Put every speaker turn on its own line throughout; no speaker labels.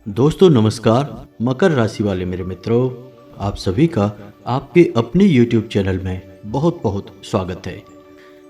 दोस्तों नमस्कार। मकर राशि वाले मेरे मित्रों, आप सभी का आपके अपने YouTube चैनल में बहुत बहुत स्वागत है।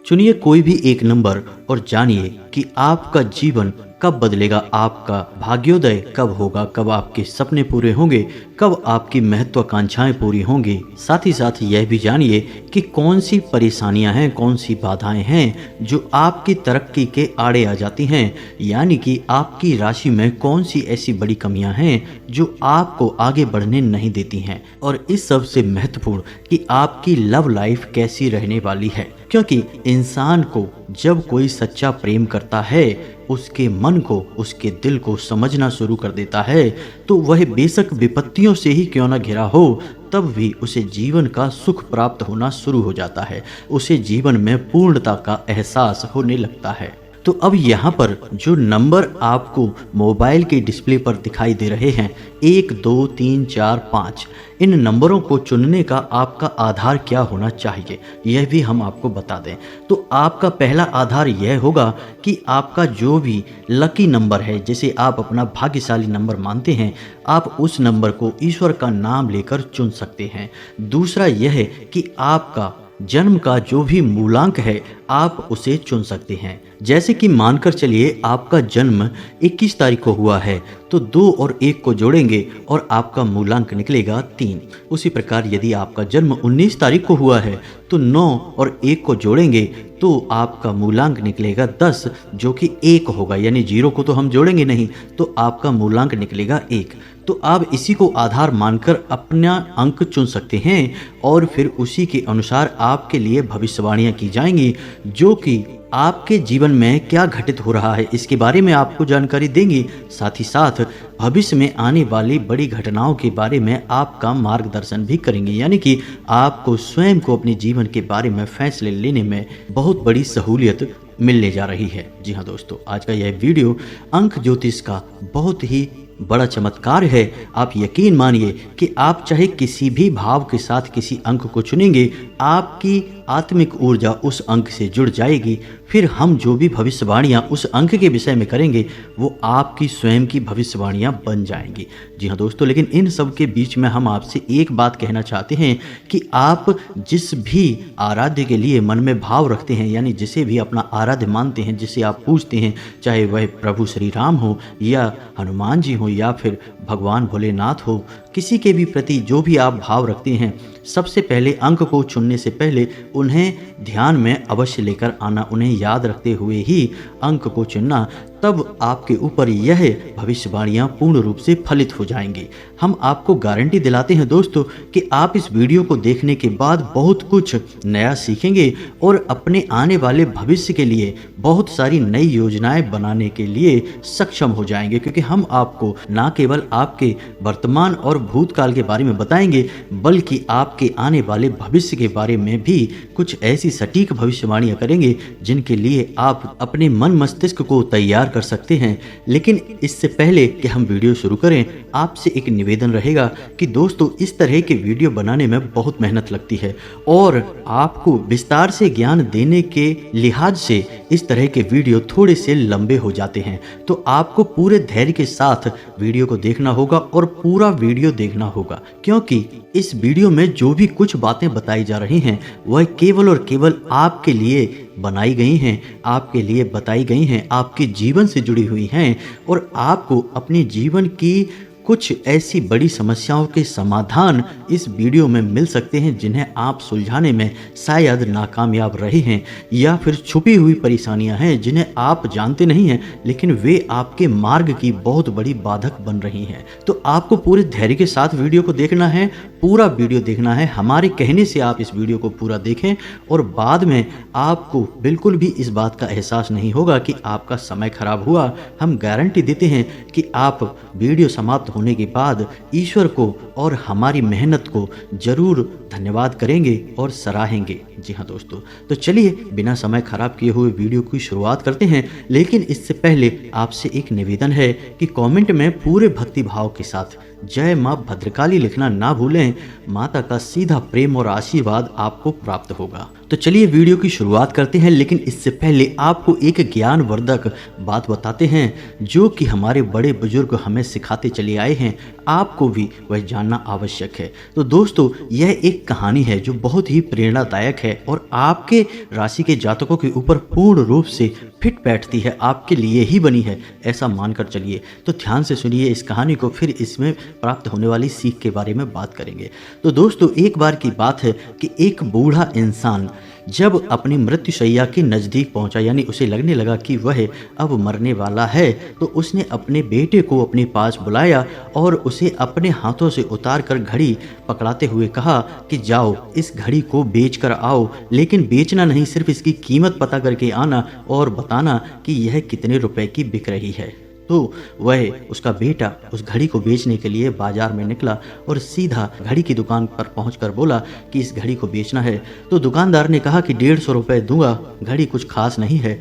चुनिए कोई भी एक नंबर और जानिए कि आपका जीवन कब बदलेगा, आपका भाग्योदय कब होगा, कब आपके सपने पूरे होंगे, कब आपकी महत्वाकांक्षाएं पूरी होंगी। साथ ही साथ यह भी जानिए कि कौन सी परेशानियां हैं, कौन सी बाधाएं हैं जो आपकी तरक्की के आड़े आ जाती हैं, यानी कि आपकी राशि में कौन सी ऐसी बड़ी कमियां हैं जो आपको आगे बढ़ने नहीं देती हैं। और इस सबसे महत्वपूर्ण कि आपकी लव लाइफ कैसी रहने वाली है, क्योंकि इंसान को जब कोई सच्चा प्रेम करता है उसके मन को, उसके दिल को समझना शुरू कर देता है, तो वह बेशक विपत्तियों से ही क्यों ना घिरा हो, तब भी उसे जीवन का सुख प्राप्त होना शुरू हो जाता है। उसे जीवन में पूर्णता का एहसास होने लगता है। तो अब यहाँ पर जो नंबर आपको मोबाइल के डिस्प्ले पर दिखाई दे रहे हैं, 1 2 3 4 5, इन नंबरों को चुनने का आपका आधार क्या होना चाहिए, यह भी हम आपको बता दें। तो आपका पहला आधार यह होगा कि आपका जो भी लकी नंबर है, जिसे आप अपना भाग्यशाली नंबर मानते हैं, आप उस नंबर को ईश्वर का नाम लेकर चुन सकते हैं। दूसरा यह है कि आपका जन्म का जो भी मूलांक है आप उसे चुन सकते हैं। जैसे कि मानकर चलिए आपका जन्म 21 तारीख को हुआ है, तो 2 और 1 को जोड़ेंगे और आपका मूलांक निकलेगा 3। उसी प्रकार यदि आपका जन्म 19 तारीख को हुआ है तो 9 और 1 को जोड़ेंगे तो आपका मूलांक निकलेगा 10, जो कि 1 होगा, यानी 0 को तो हम जोड़ेंगे नहीं, तो आपका मूलांक निकलेगा 1। तो आप इसी को आधार मानकर अपना अंक चुन सकते हैं और फिर उसी के अनुसार आपके लिए भविष्यवाणियां की जाएंगी, जो कि आपके जीवन में क्या घटित हो रहा है इसके बारे में आपको जानकारी देंगी। साथ ही साथ भविष्य में आने वाली बड़ी घटनाओं के बारे में आपका मार्गदर्शन भी करेंगे, यानी कि आपको स्वयं को अपने जीवन के बारे में फैसले लेने में बहुत बड़ी सहूलियत मिलने जा रही है। जी हाँ दोस्तों, आज का यह वीडियो अंक ज्योतिष का बहुत ही बड़ा चमत्कार है। आप यकीन मानिए कि आप चाहे किसी भी भाव के साथ किसी अंक को चुनेंगे, आपकी आत्मिक ऊर्जा उस अंक से जुड़ जाएगी। फिर हम जो भी भविष्यवाणियां उस अंक के विषय में करेंगे वो आपकी स्वयं की भविष्यवाणियां बन जाएंगी। जी हाँ दोस्तों, लेकिन इन सब के बीच में हम आपसे एक बात कहना चाहते हैं कि आप जिस भी आराध्य के लिए मन में भाव रखते हैं, यानी जिसे भी अपना आराध्य मानते हैं, जिसे आप पूजते हैं, चाहे वह प्रभु श्री राम हो या हनुमान जी हो या फिर भगवान भोलेनाथ हो, किसी के भी प्रति जो भी आप भाव रखते हैं, सबसे पहले अंक को चुनने से पहले उन्हें ध्यान में अवश्य लेकर आना, उन्हें याद रखते हुए ही अंक को चुनना, तब आपके ऊपर यह भविष्यवाणियां पूर्ण रूप से फलित हो जाएंगी। हम आपको गारंटी दिलाते हैं दोस्तों कि आप इस वीडियो को देखने के बाद बहुत कुछ नया सीखेंगे और अपने आने वाले भविष्य के लिए बहुत सारी नई योजनाएं बनाने के लिए सक्षम हो जाएंगे, क्योंकि हम आपको ना केवल आपके वर्तमान और भूतकाल के बारे में बताएंगे, बल्कि आपके आने वाले भविष्य के बारे में भी कुछ ऐसी सटीक भविष्यवाणियां करेंगे जिनके लिए आप अपने मन मस्तिष्क को तैयार कर सकते हैं। लेकिन इससे पहले कि हम वीडियो शुरू करें, आपसे एक निवेदन रहेगा कि दोस्तों इस तरह के वीडियो बनाने में बहुत मेहनत लगती है और आपको विस्तार से ज्ञान देने के लिहाज से इस तरह के वीडियो थोड़े से लंबे हो जाते हैं। तो आपको पूरे धैर्य के साथ वीडियो को देखना होगा और पूरा वीडियो देखना होगा, क्योंकि इस वीडियो में जो भी कुछ बातें बताई जा रही हैं वह केवल और केवल आपके लिए बनाई गई हैं, आपके लिए बताई गई हैं, आपके जीवन से जुड़ी हुई हैं और आपको अपने जीवन की कुछ ऐसी बड़ी समस्याओं के समाधान इस वीडियो में मिल सकते हैं जिन्हें आप सुलझाने में शायद नाकामयाब रहे हैं, या फिर छुपी हुई परेशानियां हैं जिन्हें आप जानते नहीं हैं लेकिन वे आपके मार्ग की बहुत बड़ी बाधक बन रही हैं। तो आपको पूरे धैर्य के साथ वीडियो को देखना है, पूरा वीडियो देखना है। हमारे कहने से आप इस वीडियो को पूरा देखें और बाद में आपको बिल्कुल भी इस बात का एहसास नहीं होगा कि आपका समय खराब हुआ। हम गारंटी देते हैं कि आप वीडियो समाप्त होने के बाद ईश्वर को और हमारी मेहनत को जरूर धन्यवाद करेंगे और सराहेंगे। जी हाँ दोस्तों, तो चलिए बिना समय खराब किए हुए वीडियो की शुरुआत करते हैं। लेकिन इससे पहले आपसे एक निवेदन है कि कमेंट में पूरे भक्ति भाव के साथ जय माँ भद्रकाली लिखना ना भूलें। माता का सीधा प्रेम और आशीर्वाद आपको प्राप्त होगा। तो चलिए वीडियो की शुरुआत करते हैं, लेकिन इससे पहले आपको एक ज्ञानवर्धक बात बताते हैं जो कि हमारे बड़े बुजुर्ग हमें सिखाते चले आए हैं, आपको भी वह जानना आवश्यक है। तो दोस्तों, यह एक कहानी है जो बहुत ही प्रेरणादायक है और आपके राशि के जातकों के ऊपर पूर्ण रूप से फिट बैठती है, आपके लिए ही बनी है, ऐसा मानकर चलिए। तो ध्यान से सुनिए इस कहानी को, फिर इसमें प्राप्त होने वाली सीख के बारे में बात करेंगे। तो दोस्तों, एक बार की बात है कि एक बूढ़ा इंसान जब अपनी मृत्युशैया के नज़दीक पहुंचा, यानी उसे लगने लगा कि वह अब मरने वाला है, तो उसने अपने बेटे को अपने पास बुलाया और उसे अपने हाथों से उतार कर घड़ी पकड़ाते हुए कहा कि जाओ इस घड़ी को बेच कर आओ, लेकिन बेचना नहीं, सिर्फ इसकी कीमत पता करके आना और बताना कि यह कितने रुपए की बिक रही है। तो वह उसका बेटा उस घड़ी को बेचने के लिए बाजार में निकला और सीधा घड़ी की दुकान पर पहुंचकर बोला कि इस घड़ी को बेचना है। तो दुकानदार ने कहा कि 150 रुपये दूंगा, घड़ी कुछ खास नहीं है।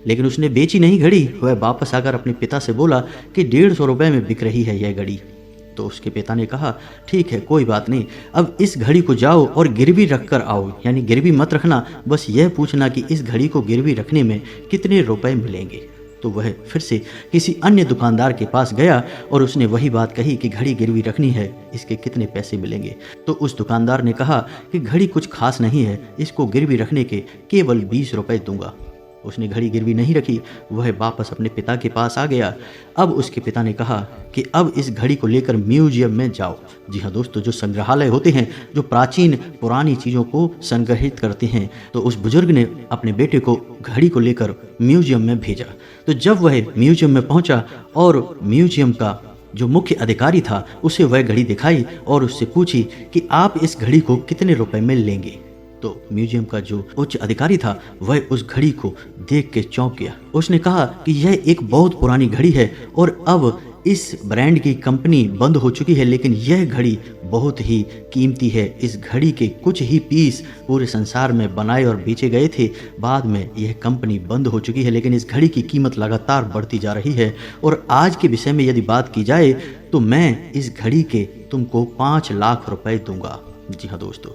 लेकिन उसने बेची नहीं घड़ी, वह वापस आकर अपने पिता से बोला कि 150 रुपये में बिक रही है यह घड़ी। तो उसके पिता ने कहा ठीक है, कोई बात नहीं, अब इस घड़ी को जाओ और गिरवी रख कर आओ, यानी गिरवी मत रखना, बस यह पूछना कि इस घड़ी को गिरवी रखने में कितने रुपए मिलेंगे। तो वह फिर से किसी अन्य दुकानदार के पास गया और उसने वही बात कही कि घड़ी गिरवी रखनी है, इसके कितने पैसे मिलेंगे। तो उस दुकानदार ने कहा कि घड़ी कुछ खास नहीं है, इसको गिरवी रखने के केवल 20 रुपये दूंगा। उसने घड़ी गिरवी नहीं रखी, वह वापस अपने पिता के पास आ गया। अब उसके पिता ने कहा कि अब इस घड़ी को लेकर म्यूजियम में जाओ। जी हाँ दोस्तों, जो संग्रहालय होते हैं जो प्राचीन पुरानी चीज़ों को संग्रहित करते हैं, तो उस बुजुर्ग ने अपने बेटे को घड़ी को लेकर म्यूजियम में भेजा। तो जब वह म्यूजियम में पहुंचा और म्यूजियम का जो मुख्य अधिकारी था उसे वह घड़ी दिखाई और उससे पूछी कि आप इस घड़ी को कितने रुपए में लेंगे। तो म्यूजियम का जो उच्च अधिकारी था वह उस घड़ी को देख के चौंक गया। उसने कहा कि यह एक बहुत पुरानी घड़ी है और अब इस ब्रांड की कंपनी बंद हो चुकी है, लेकिन यह घड़ी बहुत ही कीमती है। इस घड़ी के कुछ ही पीस पूरे संसार में बनाए और बेचे गए थे, बाद में यह कंपनी बंद हो चुकी है, लेकिन इस घड़ी की कीमत लगातार बढ़ती जा रही है। और आज के विषय में यदि बात की जाए तो मैं इस घड़ी के तुमको 5 लाख रुपए दूंगा। जी हाँ दोस्तों,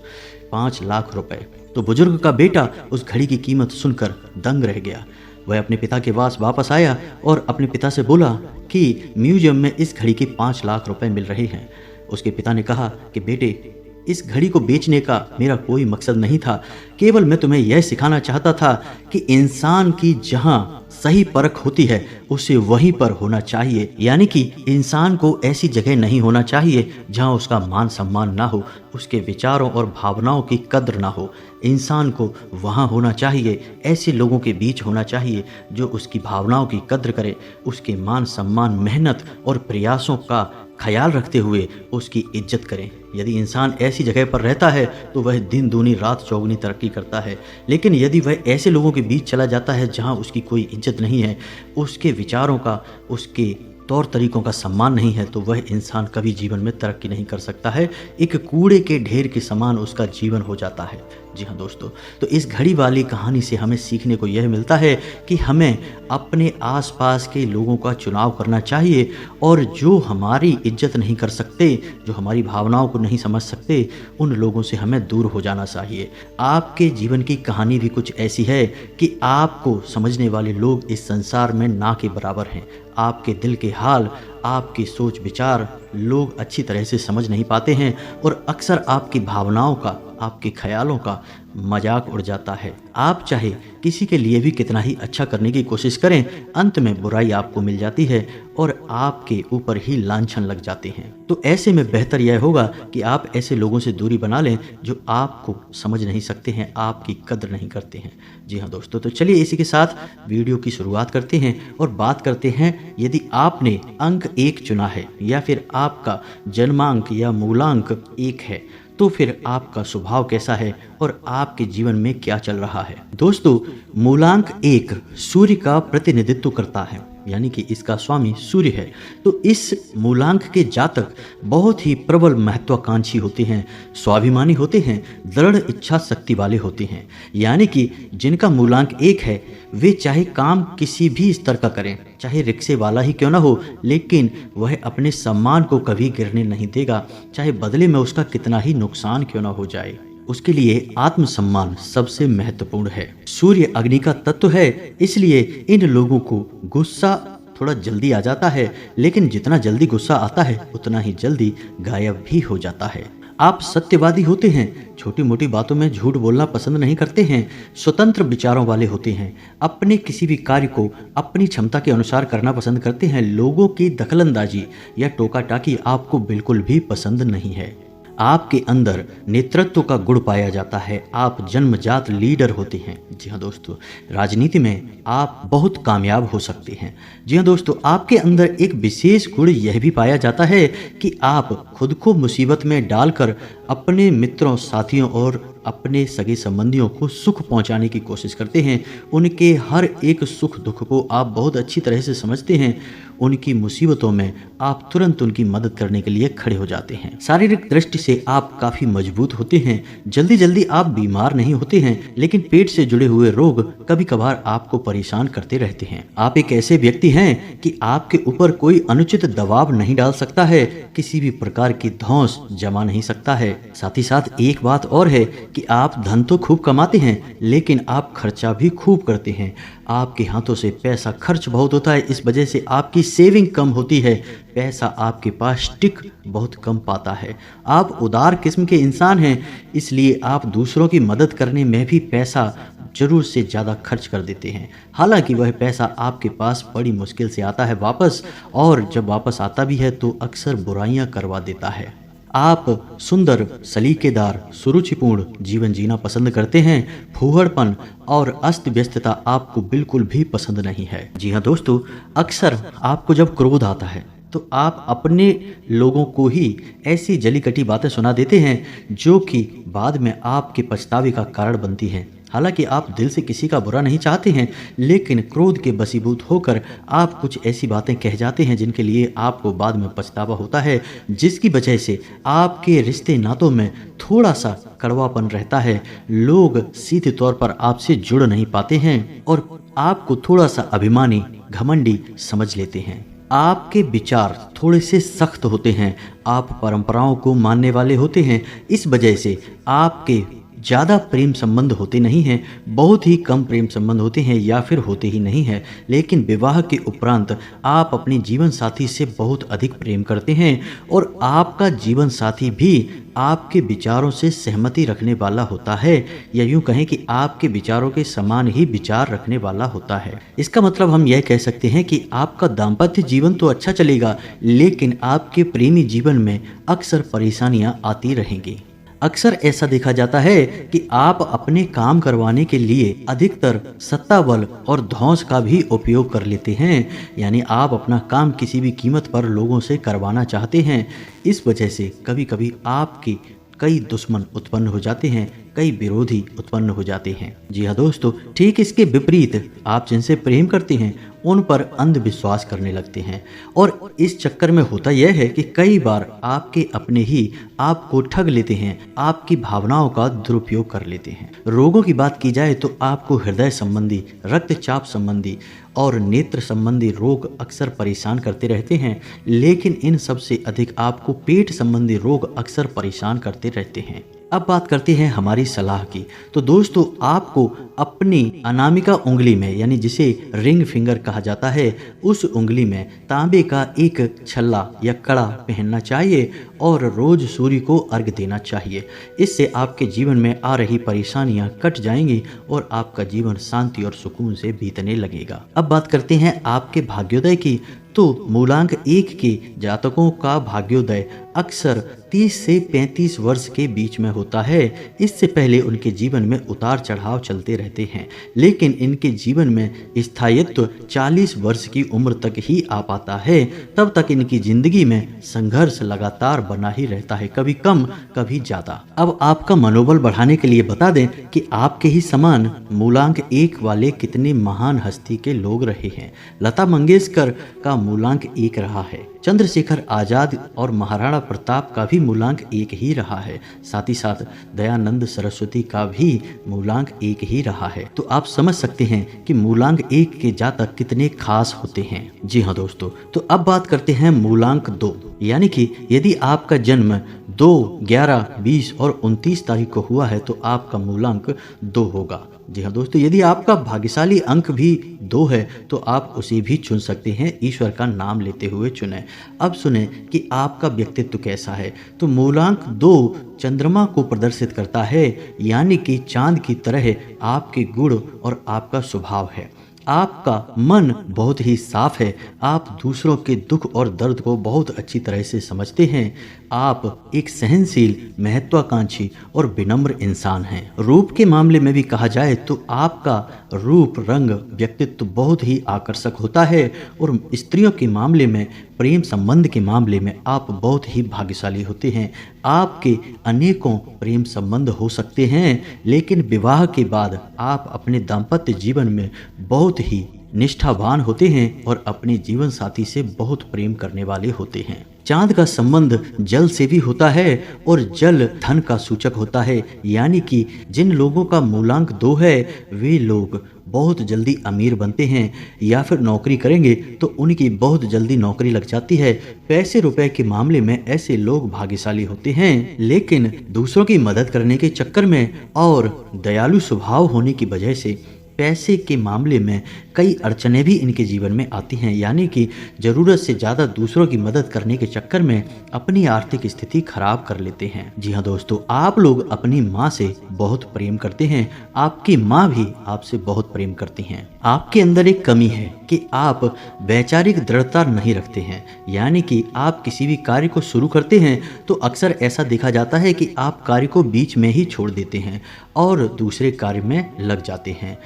5 लाख रुपए। तो बुजुर्ग का बेटा उस घड़ी की कीमत सुनकर दंग रह गया। वह अपने पिता के पास वापस आया और अपने पिता से बोला कि म्यूजियम में इस घड़ी के 5 लाख रुपए मिल रहे हैं। उसके पिता ने कहा कि बेटे, इस घड़ी को बेचने का मेरा कोई मकसद नहीं था, केवल मैं तुम्हें यह सिखाना चाहता था कि इंसान की जहां सही परख होती है उसे वहीं पर होना चाहिए, यानी कि इंसान को ऐसी जगह नहीं होना चाहिए जहां उसका मान सम्मान ना हो, उसके विचारों और भावनाओं की कद्र ना हो। इंसान को वहां होना चाहिए, ऐसे लोगों के बीच होना चाहिए जो उसकी भावनाओं की कद्र करे, उसके मान सम्मान, मेहनत और प्रयासों का ख्याल रखते हुए उसकी इज्जत करें। यदि इंसान ऐसी जगह पर रहता है तो वह दिन दूनी रात चौगुनी तरक्की करता है, लेकिन यदि वह ऐसे लोगों के बीच चला जाता है जहां उसकी कोई इज्जत नहीं है, उसके विचारों का, उसके तौर तरीकों का सम्मान नहीं है, तो वह इंसान कभी जीवन में तरक्की नहीं कर सकता है। एक कूड़े के ढेर के समान उसका जीवन हो जाता है। जी हाँ दोस्तों, तो इस घड़ी वाली कहानी से हमें सीखने को यह मिलता है कि हमें अपने आसपास के लोगों का चुनाव करना चाहिए और जो हमारी इज्जत नहीं कर सकते, जो हमारी भावनाओं को नहीं समझ सकते, उन लोगों से हमें दूर हो जाना चाहिए। आपके जीवन की कहानी भी कुछ ऐसी है कि आपको समझने वाले लोग इस संसार में ना के बराबर हैं। आपके दिल के हाल, आपकी सोच विचार लोग अच्छी तरह से समझ नहीं पाते हैं और अक्सर आपकी भावनाओं का, आपके ख्यालों का मजाक उड़ जाता है। आप चाहे किसी के लिए भी कितना ही अच्छा करने की कोशिश करें, अंत में बुराई आपको मिल जाती है और आपके ऊपर ही लांछन लग जाते हैं। तो ऐसे में बेहतर यह होगा कि आप ऐसे लोगों से दूरी बना लें जो आपको समझ नहीं सकते हैं, आपकी कद्र नहीं करते हैं। जी हाँ दोस्तों, तो चलिए इसी के साथ वीडियो की शुरुआत करते हैं और बात करते हैं, यदि आपने अंक 1 चुना है या फिर आपका जन्मांक या मूलांक 1 है, तो फिर आपका स्वभाव कैसा है और आपके जीवन में क्या चल रहा है। दोस्तों, मूलांक 1 सूर्य का प्रतिनिधित्व करता है, यानी कि इसका स्वामी सूर्य है। तो इस मूलांक के जातक बहुत ही प्रबल महत्वाकांक्षी होते हैं, स्वाभिमानी होते हैं, दृढ़ इच्छा शक्ति वाले होते हैं। यानी कि जिनका मूलांक 1 है वे चाहे काम किसी भी स्तर का करें, चाहे रिक्शे वाला ही क्यों ना हो, लेकिन वह अपने सम्मान को कभी गिरने नहीं देगा, चाहे बदले में उसका कितना ही नुकसान क्यों ना हो जाए। उसके लिए आत्मसम्मान सबसे महत्वपूर्ण है। सूर्य अग्नि का तत्व है, इसलिए इन लोगों को गुस्सा थोड़ा जल्दी आ जाता है, लेकिन जितना जल्दी गुस्सा आता है उतना ही जल्दी गायब भी हो जाता है। आप सत्यवादी होते हैं, छोटी मोटी बातों में झूठ बोलना पसंद नहीं करते हैं, स्वतंत्र विचारों वाले होते हैं, अपने किसी भी कार्य को अपनी क्षमता के अनुसार करना पसंद करते हैं। लोगों की दखलंदाजी या टोका टाकी आपको बिल्कुल भी पसंद नहीं है। आपके अंदर नेतृत्व का गुण पाया जाता है, आप जन्मजात लीडर होते हैं। जी हाँ दोस्तों, राजनीति में आप बहुत कामयाब हो सकते हैं। जी हाँ दोस्तों, आपके अंदर एक विशेष गुण यह भी पाया जाता है कि आप खुद को मुसीबत में डालकर अपने मित्रों, साथियों और अपने सगे संबंधियों को सुख पहुंचाने की कोशिश करते हैं। उनके हर एक सुख दुख को आप बहुत अच्छी तरह से समझते हैं। उनकी मुसीबतों में आप तुरंत उनकी मदद करने के लिए खड़े हो जाते हैं। शारीरिक दृष्टि से आप काफी मजबूत होते हैं, जल्दी जल्दी आप बीमार नहीं होते हैं, लेकिन पेट से जुड़े हुए रोग कभी कभार आपको परेशान करते रहते हैं। आप एक ऐसे व्यक्ति हैं कि आपके ऊपर कोई अनुचित दबाव नहीं डाल सकता है, किसी भी प्रकार की धौंस जमा नहीं सकता है। साथ ही साथ एक बात और है कि आप धन तो खूब कमाते हैं, लेकिन आप खर्चा भी खूब करते हैं। आपके हाथों से पैसा खर्च बहुत होता है, इस वजह से आपकी सेविंग कम होती है, पैसा आपके पास टिक बहुत कम पाता है। आप उदार किस्म के इंसान हैं, इसलिए आप दूसरों की मदद करने में भी पैसा जरूरत से ज़्यादा खर्च कर देते हैं। हालांकि वह पैसा आपके पास बड़ी मुश्किल से आता है वापस, और जब वापस आता भी है तो अक्सर बुराइयां करवा देता है। आप सुंदर, सलीकेदार, सुरुचिपूर्ण जीवन जीना पसंद करते हैं। फूहड़पन और अस्त व्यस्तता आपको बिल्कुल भी पसंद नहीं है। जी हाँ दोस्तों, अक्सर आपको जब क्रोध आता है तो आप अपने लोगों को ही ऐसी जली कटी बातें सुना देते हैं जो कि बाद में आपके पछतावे का कारण बनती हैं। हालांकि आप दिल से किसी का बुरा नहीं चाहते हैं, लेकिन क्रोध के वशीभूत होकर आप कुछ ऐसी बातें कह जाते हैं जिनके लिए आपको बाद में पछतावा होता है, जिसकी वजह से आपके रिश्ते नातों में थोड़ा सा कड़वापन रहता है। लोग सीधे तौर पर आपसे जुड़ नहीं पाते हैं और आपको थोड़ा सा अभिमानी, घमंडी समझ लेते हैं। आपके विचार थोड़े से सख्त होते हैं, आप परंपराओं को मानने वाले होते हैं, इस वजह से आपके ज़्यादा प्रेम संबंध होते नहीं हैं, बहुत ही कम प्रेम संबंध होते हैं या फिर होते ही नहीं हैं। लेकिन विवाह के उपरांत आप अपने जीवन साथी से बहुत अधिक प्रेम करते हैं और आपका जीवन साथी भी आपके विचारों से सहमति रखने वाला होता है, या यूं कहें कि आपके विचारों के समान ही विचार रखने वाला होता है। इसका मतलब हम यह कह सकते हैं कि आपका दाम्पत्य जीवन तो अच्छा चलेगा, लेकिन आपके प्रेमी जीवन में अक्सर परेशानियां आती रहेंगी। अक्सर ऐसा देखा जाता है कि आप अपने काम करवाने के लिए अधिकतर सत्ता बल और धौंस का भी उपयोग कर लेते हैं, यानी आप अपना काम किसी भी कीमत पर लोगों से करवाना चाहते हैं। इस वजह से कभी कभी आपकी कई दुश्मन उत्पन्न हो जाते हैं, कई विरोधी उत्पन्न हो जाते हैं। जी हाँ दोस्तों, ठीक इसके विपरीत आप जिनसे प्रेम करते हैं उन पर अंधविश्वास करने लगते हैं, और इस चक्कर में होता यह है कि कई बार आपके अपने ही आपको ठग लेते हैं, आपकी भावनाओं का दुरुपयोग कर लेते हैं। रोगों की बात की जाए तो आपको हृदय संबंधी, रक्तचाप संबंधी और नेत्र संबंधी रोग अक्सर परेशान करते रहते हैं, लेकिन इन सबसे अधिक आपको पेट संबंधी रोग अक्सर परेशान करते रहते हैं। अब बात करते हैं हमारी सलाह की। तो दोस्तों, आपको अपनी अनामिका उंगली में, यानी जिसे रिंग फिंगर कहा जाता है, उस उंगली में तांबे का एक छल्ला या कड़ा पहनना चाहिए और रोज सूर्य को अर्घ देना चाहिए। इससे आपके जीवन में आ रही परेशानियां कट जाएंगी और आपका जीवन शांति और सुकून से बीतने लगेगा। अब बात करते हैं आपके भाग्योदय की। तो मूलांक 1 के जातकों का भाग्योदय अक्सर 30 से 35 वर्ष के बीच में होता है। इससे पहले उनके जीवन में उतार चढ़ाव चलते रहते हैं, लेकिन इनके जीवन में स्थायित्व 40 वर्ष की उम्र तक ही आ पाता है। तब तक इनकी जिंदगी में संघर्ष लगातार बना ही रहता है, कभी कम कभी ज्यादा। अब आपका मनोबल बढ़ाने के लिए बता दें कि आपके ही समान मूलांक 1 वाले कितने महान हस्ती के लोग रहे हैं। लता मंगेशकर का मूलांक 1 रहा है, चंद्रशेखर आजाद और महाराणा प्रताप का भी मूलांक 1 ही रहा है, साथ ही साथ दयानंद सरस्वती का भी मूलांक 1 ही रहा है। तो आप समझ सकते हैं कि मूलांक 1 के जातक कितने खास होते हैं। जी हाँ दोस्तों, तो अब बात करते हैं मूलांक 2, यानी कि यदि आपका जन्म 2, 11, 20 और 29 तारीख को हुआ है तो आपका मूलांक 2 होगा। जी हाँ दोस्तों, यदि आपका भाग्यशाली अंक भी 2 है तो आप उसे भी चुन सकते हैं, ईश्वर का नाम लेते हुए चुनें। अब सुने कि आपका व्यक्तित्व कैसा है। तो मूलांक 2 चंद्रमा को प्रदर्शित करता है, यानी कि चांद की तरह आपके गुण और आपका स्वभाव है। आपका मन बहुत ही साफ है, आप दूसरों के दुख और दर्द को बहुत अच्छी तरह से समझते हैं। आप एक सहनशील, महत्वाकांक्षी और विनम्र इंसान हैं। रूप के मामले में भी कहा जाए तो आपका रूप, रंग, व्यक्तित्व बहुत ही आकर्षक होता है और स्त्रियों के मामले में, प्रेम संबंध के मामले में आप बहुत ही भाग्यशाली होते हैं। आपके अनेकों प्रेम संबंध हो सकते हैं, लेकिन विवाह के बाद आप अपने दाम्पत्य जीवन में बहुत ही निष्ठावान होते हैं और अपने जीवन साथी से बहुत प्रेम करने वाले होते हैं। चांद का संबंध जल से भी होता है और जल धन का सूचक होता है, यानी कि जिन लोगों का मूलांक 2 है वे लोग बहुत जल्दी अमीर बनते हैं या फिर नौकरी करेंगे तो उनकी बहुत जल्दी नौकरी लग जाती है। पैसे रुपए के मामले में ऐसे लोग भाग्यशाली होते हैं, लेकिन दूसरों की मदद करने के चक्कर में और दयालु स्वभाव होने की वजह से पैसे के मामले में कई अड़चनें भी इनके जीवन में आती हैं, यानी कि ज़रूरत से ज़्यादा दूसरों की मदद करने के चक्कर में अपनी आर्थिक स्थिति खराब कर लेते हैं। जी हाँ दोस्तों, आप लोग अपनी माँ से बहुत प्रेम करते हैं, आपकी माँ भी आपसे बहुत प्रेम करती हैं। आपके अंदर एक कमी है कि आप वैचारिक दृढ़ता नहीं रखते हैं, यानी कि आप किसी भी कार्य को शुरू करते हैं तो अक्सर ऐसा देखा जाता है कि आप कार्य को बीच में ही छोड़ देते हैं और दूसरे कार्य में लग जाते हैं।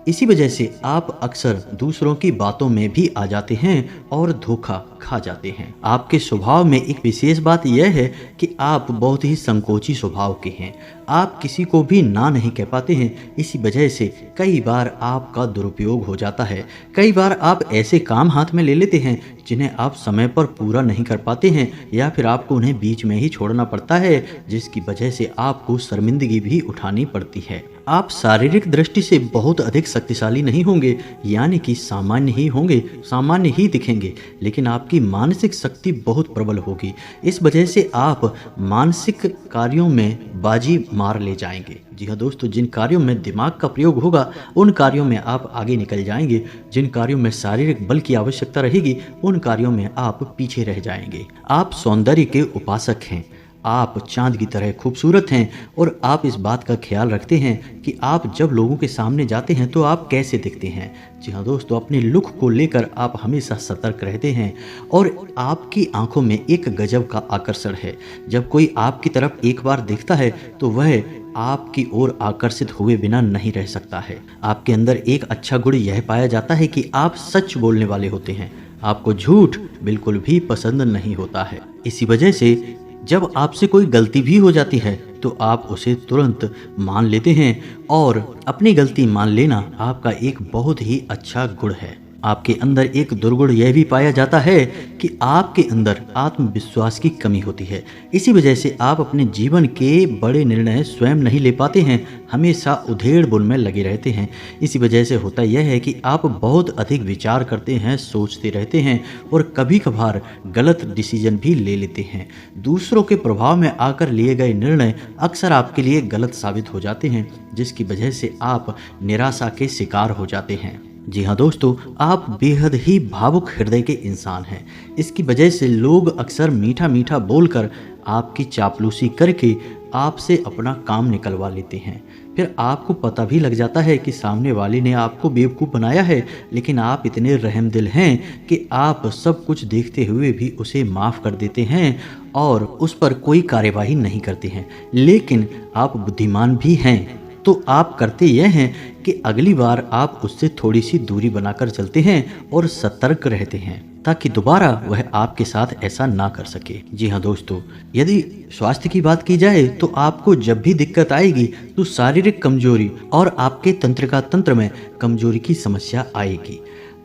इसी वजह से आप अक्सर दूसरों की बातों में भी आ जाते हैं और धोखा खा जाते हैं। आपके स्वभाव में एक विशेष बात यह है कि आप बहुत ही संकोची स्वभाव के हैं, आप किसी को भी ना नहीं कह पाते हैं। इसी वजह से कई बार आपका दुरुपयोग हो जाता है। कई बार आप ऐसे काम हाथ में ले लेते हैं जिन्हें आप समय पर पूरा नहीं कर पाते हैं या फिर आपको उन्हें बीच में ही छोड़ना पड़ता है, जिसकी वजह से आपको शर्मिंदगी भी उठानी पड़ती है। आप शारीरिक दृष्टि से बहुत अधिक शक्तिशाली नहीं होंगे, यानी कि सामान्य ही होंगे, सामान्य ही दिखेंगे, लेकिन आपकी मानसिक शक्ति बहुत प्रबल होगी। इस वजह से आप मानसिक कार्यों में बाजी मार ले जाएंगे। जी हाँ दोस्तों, जिन कार्यों में दिमाग का प्रयोग होगा उन कार्यों में आप आगे निकल जाएंगे, जिन कार्यों में शारीरिक बल की आवश्यकता रहेगी उन कार्यों में आप पीछे रह जाएंगे। आप सौंदर्य के उपासक हैं, आप चांद की तरह खूबसूरत हैं और आप इस बात का ख्याल रखते हैं कि आप जब लोगों के सामने जाते हैं तो आप कैसे दिखते हैं। जी हाँ दोस्तों, अपने लुक को लेकर आप हमेशा सतर्क रहते हैं और आपकी आंखों में एक गजब का आकर्षण है। जब कोई आपकी तरफ एक बार देखता है तो वह आपकी ओर आकर्षित हुए बिना नहीं रह सकता है। आपके अंदर एक अच्छा गुण यह पाया जाता है कि आप सच बोलने वाले होते हैं, आपको झूठ बिल्कुल भी पसंद नहीं होता है। इसी वजह से जब आपसे कोई गलती भी हो जाती है तो आप उसे तुरंत मान लेते हैं और अपनी गलती मान लेना आपका एक बहुत ही अच्छा गुण है। आपके अंदर एक दुर्गुण यह भी पाया जाता है कि आपके अंदर आत्मविश्वास की कमी होती है। इसी वजह से आप अपने जीवन के बड़े निर्णय स्वयं नहीं ले पाते हैं, हमेशा उधेड़-बुन में लगे रहते हैं। इसी वजह से होता यह है कि आप बहुत अधिक विचार करते हैं, सोचते रहते हैं और कभी कभार गलत डिसीजन भी ले लेते हैं। दूसरों के प्रभाव में आकर लिए गए निर्णय अक्सर आपके लिए गलत साबित हो जाते हैं, जिसकी वजह से आप निराशा के शिकार हो जाते हैं। जी हाँ दोस्तों, आप बेहद ही भावुक हृदय के इंसान हैं। इसकी वजह से लोग अक्सर मीठा मीठा बोलकर आपकी चापलूसी करके आपसे अपना काम निकलवा लेते हैं। फिर आपको पता भी लग जाता है कि सामने वाले ने आपको बेवकूफ़ बनाया है, लेकिन आप इतने रहमदिल हैं कि आप सब कुछ देखते हुए भी उसे माफ़ कर देते हैं और उस पर कोई कार्यवाही नहीं करते हैं। लेकिन आप बुद्धिमान भी हैं, तो आप करते यह हैं कि अगली बार आप उससे थोड़ी सी दूरी बनाकर चलते हैं और सतर्क रहते हैं ताकि दोबारा वह आपके साथ ऐसा ना कर सके। जी हाँ दोस्तों, यदि स्वास्थ्य की बात की जाए तो आपको जब भी दिक्कत आएगी तो शारीरिक कमजोरी और आपके तंत्रिका तंत्र में कमजोरी की समस्या आएगी।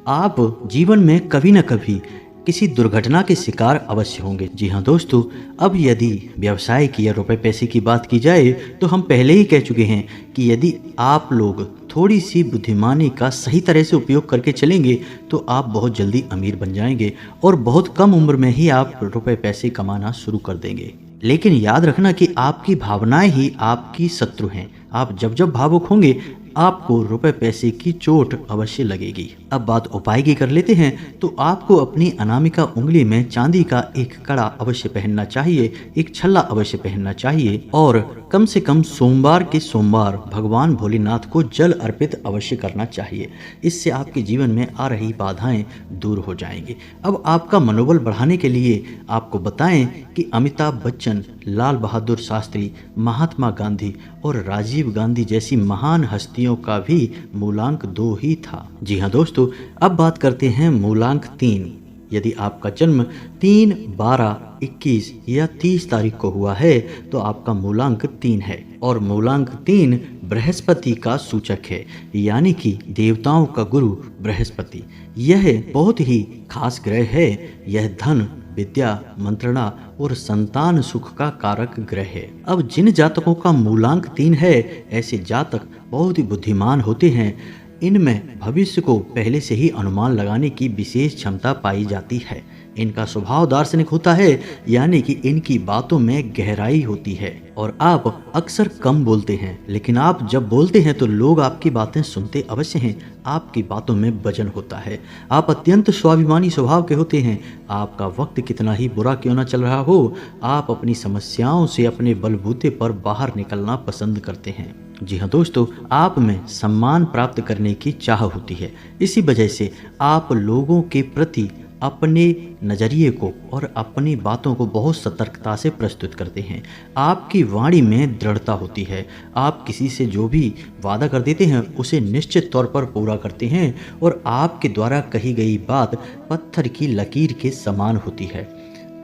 आप जीवन में कभी न कभी किसी दुर्घटना के शिकार अवश्य होंगे। जी हाँ दोस्तों, अब यदि व्यवसाय की या रुपए पैसे की बात की जाए तो हम पहले ही कह चुके हैं कि यदि आप लोग थोड़ी सी बुद्धिमानी का सही तरह से उपयोग करके चलेंगे तो आप बहुत जल्दी अमीर बन जाएंगे और बहुत कम उम्र में ही आप रुपए पैसे कमाना शुरू कर देंगे। लेकिन याद रखना कि आपकी भावनाएं ही आपकी शत्रु हैं। आप जब जब भावुक होंगे आपको रुपए पैसे की चोट अवश्य लगेगी। अब बात उपाय की कर लेते हैं। तो आपको अपनी अनामिका उंगली में चांदी का एक कड़ा अवश्य पहनना चाहिए, एक छल्ला अवश्य पहनना चाहिए और कम से कम सोमवार के सोमवार भगवान भोलेनाथ को जल अर्पित अवश्य करना चाहिए। इससे आपके जीवन में आ रही बाधाएं दूर हो जाएंगी। अब आपका मनोबल बढ़ाने के लिए आपको बताएं कि अमिताभ बच्चन, लाल बहादुर शास्त्री, महात्मा गांधी और राजीव गांधी जैसी महान हस्तियों का भी मूलांक 2 ही था। जी हाँ दोस्तों, अब बात करते हैं मूलांक 3। यदि आपका जन्म 3, 12, 21 या 30 तारीख को हुआ है तो आपका मूलांक 3 है और मूलांक 3 बृहस्पति का सूचक है, यानी कि देवताओं का गुरु बृहस्पति। यह बहुत ही खास ग्रह है। यह धन, विद्या, मंत्रणा और संतान सुख का कारक ग्रह है। अब जिन जातकों का मूलांक 3 है, ऐसे जातक बहुत ही बुद्धिमान होते हैं। इनमें भविष्य को पहले से ही अनुमान लगाने की विशेष क्षमता पाई जाती है। इनका स्वभाव दार्शनिक होता है, यानी कि इनकी बातों में गहराई होती है और आप अक्सर कम बोलते हैं, लेकिन आप जब बोलते हैं तो लोग आपकी बातें सुनते अवश्य हैं। आपकी बातों में वजन होता है। आप अत्यंत स्वाभिमानी स्वभाव के होते हैं। आपका वक्त कितना ही बुरा क्यों ना चल रहा हो, आप अपनी समस्याओं से अपने बलबूते पर बाहर निकलना पसंद करते हैं। जी हाँ दोस्तों, आप में सम्मान प्राप्त करने की चाह होती है। इसी वजह से आप लोगों के प्रति अपने नज़रिए को और अपनी बातों को बहुत सतर्कता से प्रस्तुत करते हैं। आपकी वाणी में दृढ़ता होती है। आप किसी से जो भी वादा कर देते हैं उसे निश्चित तौर पर पूरा करते हैं और आपके द्वारा कही गई बात पत्थर की लकीर के समान होती है।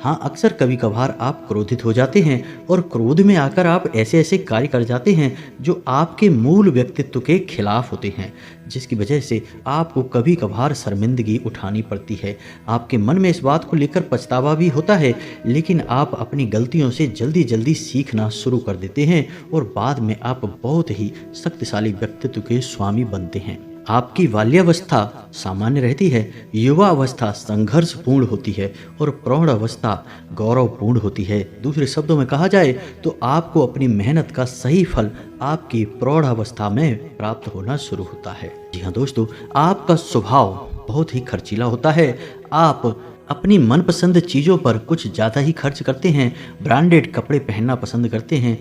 हाँ, अक्सर कभी कभार आप क्रोधित हो जाते हैं और क्रोध में आकर आप ऐसे ऐसे कार्य कर जाते हैं जो आपके मूल व्यक्तित्व के खिलाफ होते हैं, जिसकी वजह से आपको कभी कभार शर्मिंदगी उठानी पड़ती है। आपके मन में इस बात को लेकर पछतावा भी होता है, लेकिन आप अपनी गलतियों से जल्दी जल्दी सीखना शुरू कर देते हैं और बाद में आप बहुत ही शक्तिशाली व्यक्तित्व के स्वामी बनते हैं। आपकी बाल्यावस्था सामान्य रहती है, युवा अवस्था संघर्षपूर्ण होती है और प्रौढ़ अवस्था गौरवपूर्ण होती है। दूसरे शब्दों में कहा जाए तो आपको अपनी मेहनत का सही फल आपकी प्रौढ़ अवस्था में प्राप्त होना शुरू होता है। जी हाँ दोस्तों, आपका स्वभाव बहुत ही खर्चीला होता है। आप अपनी मनपसंद चीज़ों पर कुछ ज़्यादा ही खर्च करते हैं। ब्रांडेड कपड़े पहनना पसंद करते हैं।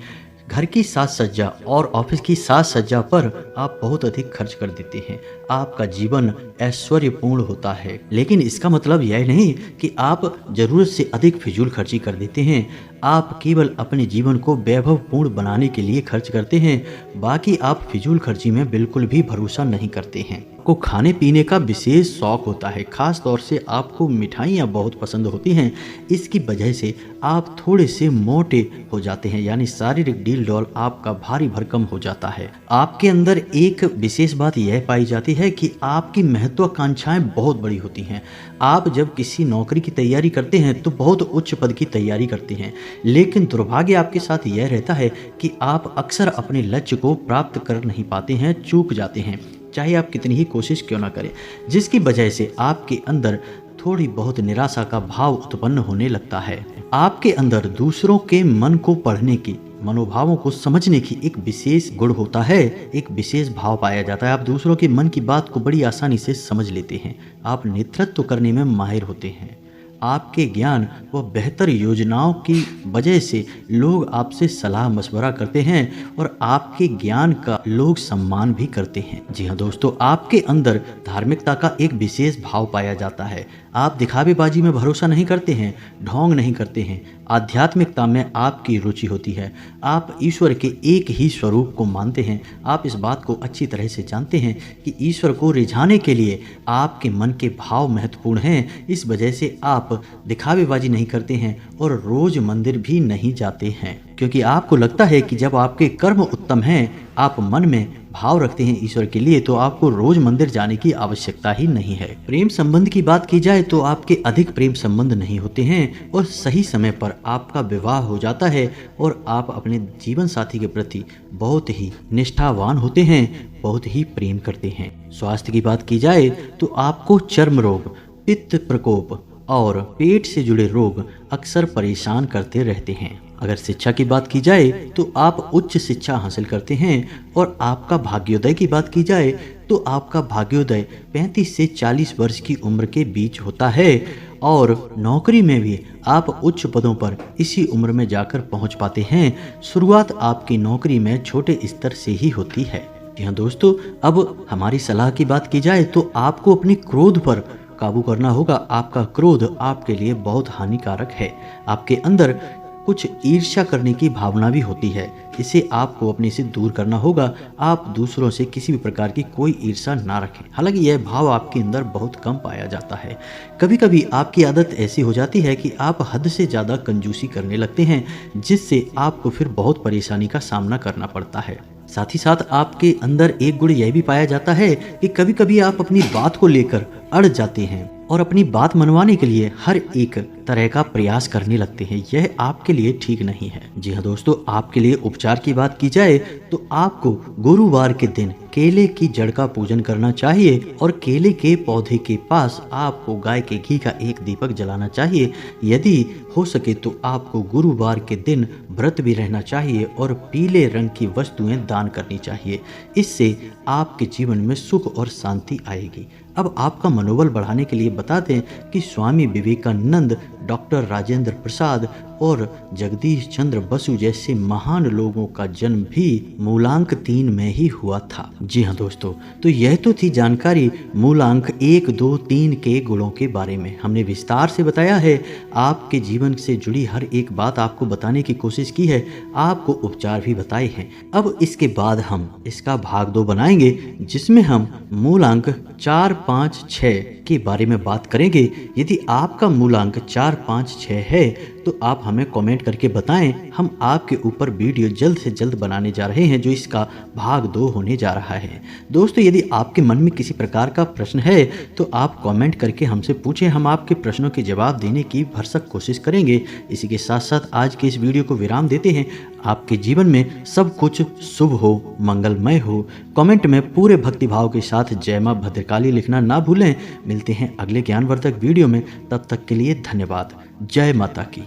घर की साज सज्जा और ऑफिस की साज सज्जा पर आप बहुत अधिक खर्च कर देते हैं। आपका जीवन ऐश्वर्यपूर्ण होता है, लेकिन इसका मतलब यह नहीं कि आप जरूरत से अधिक फिजूल खर्ची कर देते हैं। आप केवल अपने जीवन को वैभवपूर्ण बनाने के लिए खर्च करते हैं। बाकी आप फिजूल खर्ची में बिल्कुल भी भरोसा नहीं करते हैं। आपको खाने पीने का विशेष शौक होता है, खास तौर से आपको मिठाइयाँ बहुत पसंद होती हैं। इसकी वजह से आप थोड़े से मोटे हो जाते हैं, यानी शारीरिक डील डॉल आपका भारी भरकम हो जाता है। आपके अंदर एक विशेष बात यह पाई जाती है कि आपकी महत्वाकांक्षाएं बहुत बड़ी होती हैं। आप जब किसी नौकरी की तैयारी करते हैं तो बहुत उच्च पद की तैयारी करते हैं, लेकिन दुर्भाग्य आपके साथ यह रहता है कि आप अक्सर अपने लक्ष्य को प्राप्त कर नहीं पाते हैं, चूक जाते हैं, चाहे आप कितनी ही कोशिश क्यों ना करें, जिसकी वजह से आपके अंदर थोड़ी बहुत निराशा का भाव उत्पन्न होने लगता है। आपके अंदर दूसरों के मन को पढ़ने की, मनोभावों को समझने की एक विशेष गुण होता है, एक विशेष भाव पाया जाता है। आप दूसरों के मन की बात को बड़ी आसानी से समझ लेते हैं। आप नेतृत्व करने में माहिर होते हैं। आपके ज्ञान व बेहतर योजनाओं की वजह से लोग आपसे सलाह मशवरा करते हैं और आपके ज्ञान का लोग सम्मान भी करते हैं। जी हाँ दोस्तों, आपके अंदर धार्मिकता का एक विशेष भाव पाया जाता है। आप दिखावेबाजी में भरोसा नहीं करते हैं, ढोंग नहीं करते हैं। आध्यात्मिकता में आपकी रुचि होती है। आप ईश्वर के एक ही स्वरूप को मानते हैं। आप इस बात को अच्छी तरह से जानते हैं कि ईश्वर को रिझाने के लिए आपके मन के भाव महत्वपूर्ण हैं। इस वजह से आप दिखावेबाजी नहीं करते हैं और रोज मंदिर भी नहीं जाते हैं, क्योंकि आपको लगता है कि जब आपके कर्म उत्तम हैं, आप मन में भाव रखते हैं ईश्वर के लिए, तो आपको रोज मंदिर जाने की आवश्यकता ही नहीं है। प्रेम संबंध की बात की जाए तो आपके अधिक प्रेम संबंध नहीं होते हैं और सही समय पर आपका विवाह हो जाता है और आप अपने जीवन साथी के प्रति बहुत ही निष्ठावान होते हैं, बहुत ही प्रेम करते हैं। स्वास्थ्य की बात की जाए तो आपको चर्म रोग, पित्त प्रकोप और पेट से जुड़े रोग अक्सर परेशान करते रहते हैं। अगर शिक्षा की बात की जाए तो आप उच्च शिक्षा हासिल करते हैं और आपका भाग्योदय की बात की जाए तो आपका भाग्योदय 35 से 40 वर्ष की उम्र के बीच होता है और नौकरी में भी आप उच्च पदों पर इसी उम्र में जाकर पहुंच पाते हैं। शुरुआत आपकी नौकरी में छोटे स्तर से ही होती है। जी हाँ दोस्तों, अब हमारी सलाह की बात की जाए तो आपको अपनी क्रोध पर काबू करना होगा। आपका क्रोध आपके लिए बहुत हानिकारक है। आपके अंदर कुछ ईर्ष्या करने की भावना भी होती है, इसे आपको अपने से दूर करना होगा। आप दूसरों से किसी भी प्रकार की कोई ईर्ष्या ना रखें। हालांकि यह भाव आपके अंदर बहुत कम पाया जाता है। कभी कभी आपकी आदत ऐसी हो जाती है कि आप हद से ज़्यादा कंजूसी करने लगते हैं, जिससे आपको फिर बहुत परेशानी का सामना करना पड़ता है। साथ ही साथ आपके अंदर एक गुण यह भी पाया जाता है कि कभी कभी आप अपनी बात को लेकर अड़ जाते हैं और अपनी बात मनवाने के लिए हर एक तरह का प्रयास करने लगते हैं। यह आपके लिए ठीक नहीं है। जी हाँ दोस्तों, आपके लिए उपचार की बात की जाए तो आपको गुरुवार के दिन केले की जड़ का पूजन करना चाहिए और केले के पौधे के पास आपको गाय के घी का एक दीपक जलाना चाहिए। यदि हो सके तो आपको गुरुवार के दिन व्रत भी रहना चाहिए और पीले रंग की वस्तुएं दान करनी चाहिए। इससे आपके जीवन में सुख और शांति आएगी। अब आपका मनोबल बढ़ाने के लिए बता दें कि स्वामी विवेकानंद, डॉक्टर राजेंद्र प्रसाद और जगदीश चंद्र बसु जैसे महान लोगों का जन्म भी मूलांक 3 में ही हुआ था। जी हाँ दोस्तों, तो यह तो थी जानकारी मूलांक 1, 2, 3 के गुणों के बारे में। हमने विस्तार से बताया है, आपके जीवन से जुड़ी हर एक बात आपको बताने की कोशिश की है, आपको उपचार भी बताए हैं। अब इसके बाद हम इसका भाग 2 बनाएंगे, जिसमें हम मूलांक 4, 5, 6 के बारे में बात करेंगे। यदि आपका मूलांक 4, 5, 6 है तो आप हमें कमेंट करके बताएं। हम आपके ऊपर वीडियो जल्द से जल्द बनाने जा रहे हैं, जो इसका भाग 2 होने जा रहा है। दोस्तों, यदि आपके मन में किसी प्रकार का प्रश्न है तो आप कमेंट करके हमसे पूछें। हम आपके प्रश्नों के जवाब देने की भरसक कोशिश करेंगे। इसी के साथ साथ आज के इस वीडियो को विराम देते हैं। आपके जीवन में सब कुछ शुभ हो, मंगलमय हो। कमेंट में पूरे भक्तिभाव के साथ जय मां भद्रकाली लिखना ना भूलें। मिलते हैं अगले ज्ञानवर्धक वीडियो में, तब तक के लिए धन्यवाद। जय माता की।